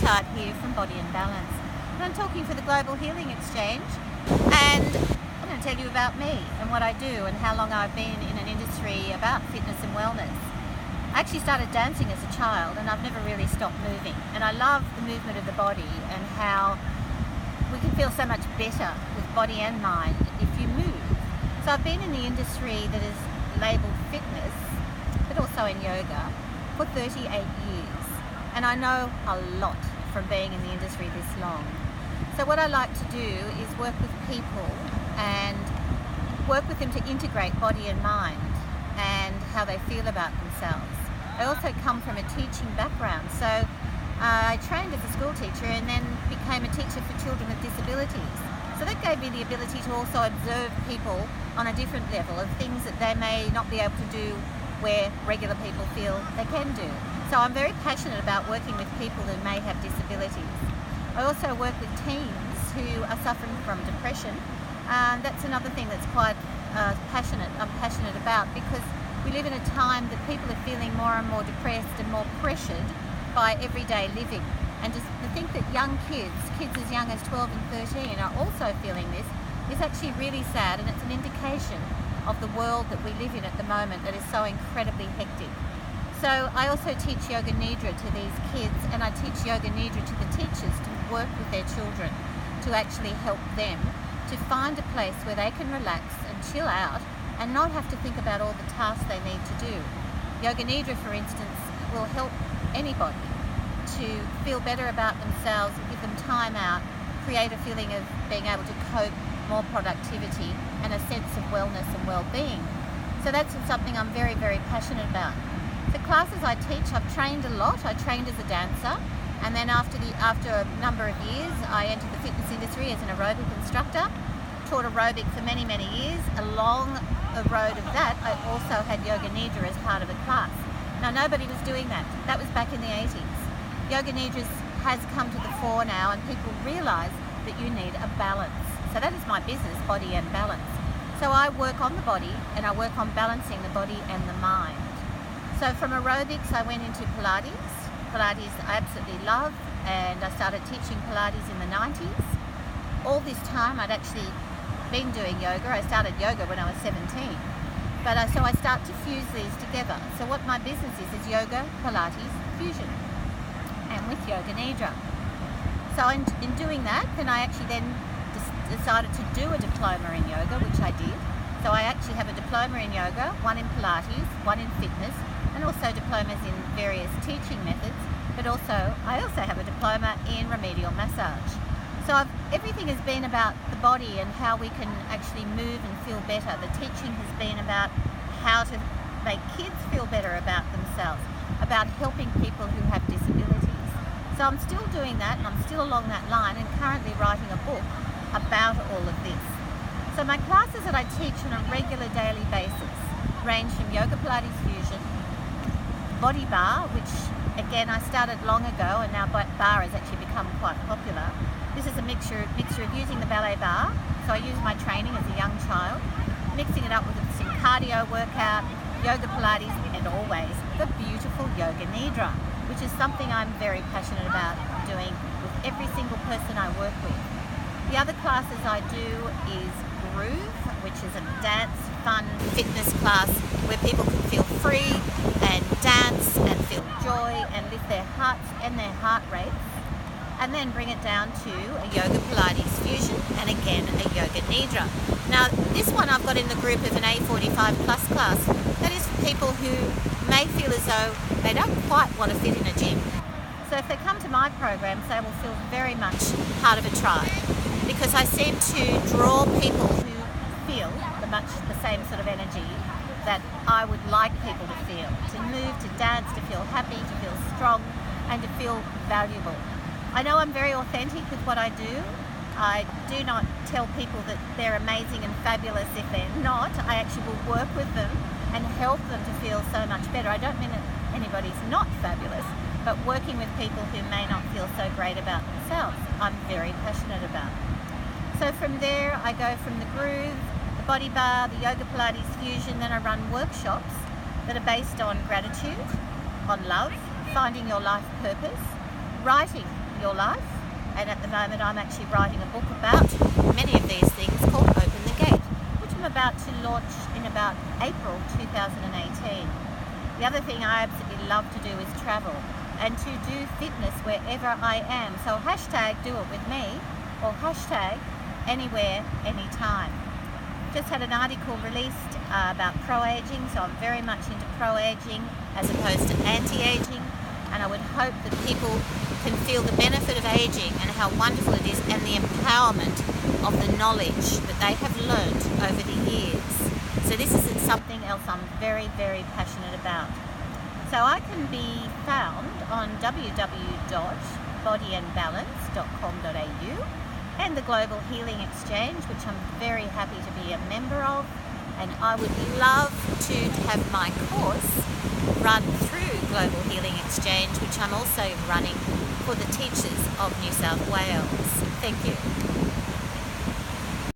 Chart here from Body and Balance, and I'm talking for the Global Healing Exchange, and I'm going to tell you about me and what I do and how long I've been in an industry about fitness and wellness. I actually started dancing as a child and I've never really stopped moving, and I love the movement of the body and how we can feel so much better with body and mind if you move. So I've been in the industry that is labelled fitness, but also in yoga, for 38 years, and I know a lot from being in the industry this long. So what I like to do is work with people and work with them to integrate body and mind and how they feel about themselves. I also come from a teaching background, so I trained as a school teacher and then became a teacher for children with disabilities. So that gave me the ability to also observe people on a different level of things that they may not be able to do where regular people feel they can do. So I'm very passionate about working with people who may have disabilities. I also work with teens who are suffering from depression. That's another thing that's quite I'm passionate about, because we live in a time that people are feeling more and more depressed and more pressured by everyday living. And just to think that young kids as young as 12 and 13 are also feeling this is actually really sad, and it's an indication of the world that we live in at the moment that is so incredibly hectic. So I also teach Yoga Nidra to these kids, and I teach Yoga Nidra to the teachers to work with their children to actually help them to find a place where they can relax and chill out and not have to think about all the tasks they need to do. Yoga Nidra, for instance, will help anybody to feel better about themselves and give them time out, create a feeling of being able to cope, more productivity, and a sense of wellness and well-being. So that's something I'm very, very passionate about. The classes I teach, I've trained a lot. I trained as a dancer, and then after a number of years, I entered the fitness industry as an aerobic instructor, taught aerobic for many, many years. Along the road of that, I also had Yoga Nidra as part of a class. Now, nobody was doing that. That was back in the 80s. Yoga Nidra has come to the fore now, and people realise that you need a balance. So that is my business, Body and Balance. So I work on the body and I work on balancing the body and the mind. So from aerobics, I went into Pilates. Pilates I absolutely love, and I started teaching Pilates in the 90s. All this time I'd actually been doing yoga. I started yoga when I was 17. So I start to fuse these together. So what my business is yoga, Pilates, fusion, and with Yoga Nidra. So in doing that, then I actually then decided to do a diploma in yoga, which I did. So I actually have a diploma in yoga, one in Pilates, one in fitness, and also diplomas in various teaching methods, but I also have a diploma in remedial massage. So everything has been about the body and how we can actually move and feel better. The teaching has been about how to make kids feel better about themselves, about helping people who have disabilities. So I'm still doing that, and I'm still along that line, and currently writing a book about all of this. So my classes that I teach on a regular daily basis range from yoga, Pilates fusion, body bar, which again I started long ago, and now bar has actually become quite popular. This is a mixture of using the ballet bar, so I use my training as a young child, mixing it up with some cardio workout, yoga, Pilates, and always the beautiful Yoga Nidra, which is something I'm very passionate about doing with every single person I work with. The other classes I do is Groove, which is a dance, fun, fitness class where people can feel free and dance and feel joy and lift their hearts and their heart rates, and then bring it down to a Yoga Pilates fusion and again a Yoga Nidra. Now this one I've got in the group of an A45 plus class. That is for people who may feel as though they don't quite want to fit in a gym. So if they come to my programs, they will feel very much part of a tribe, because I seem to draw people who feel the same sort of energy that I would like people to feel, to move, to dance, to feel happy, to feel strong, and to feel valuable. I know I'm very authentic with what I do. I do not tell people that they're amazing and fabulous if they're not. I actually will work with them and help them to feel so much better. I don't mean that anybody's not fabulous, but working with people who may not feel so great about themselves, I'm very passionate about. So from there, I go from the Groove, the Body Bar, the Yoga Pilates Fusion, then I run workshops that are based on gratitude, on love, finding your life purpose, writing your life. And at the moment I'm actually writing a book about many of these things called Open the Gate, which I'm about to launch in about April 2018. The other thing I absolutely love to do is travel and to do fitness wherever I am. So hashtag do it with me or hashtag anywhere, anytime. Just had an article released about pro-aging, so I'm very much into pro-aging as opposed to anti-aging, and I would hope that people can feel the benefit of aging and how wonderful it is and the empowerment of the knowledge that they have learnt over the years. So this is something else I'm very, very passionate about. So I can be found on www.bodyandbalance.com.au and the Global Healing Exchange, which I'm very happy to be a member of, and I would love to have my course run through Global Healing Exchange, which I'm also running for the teachers of New South Wales. Thank you.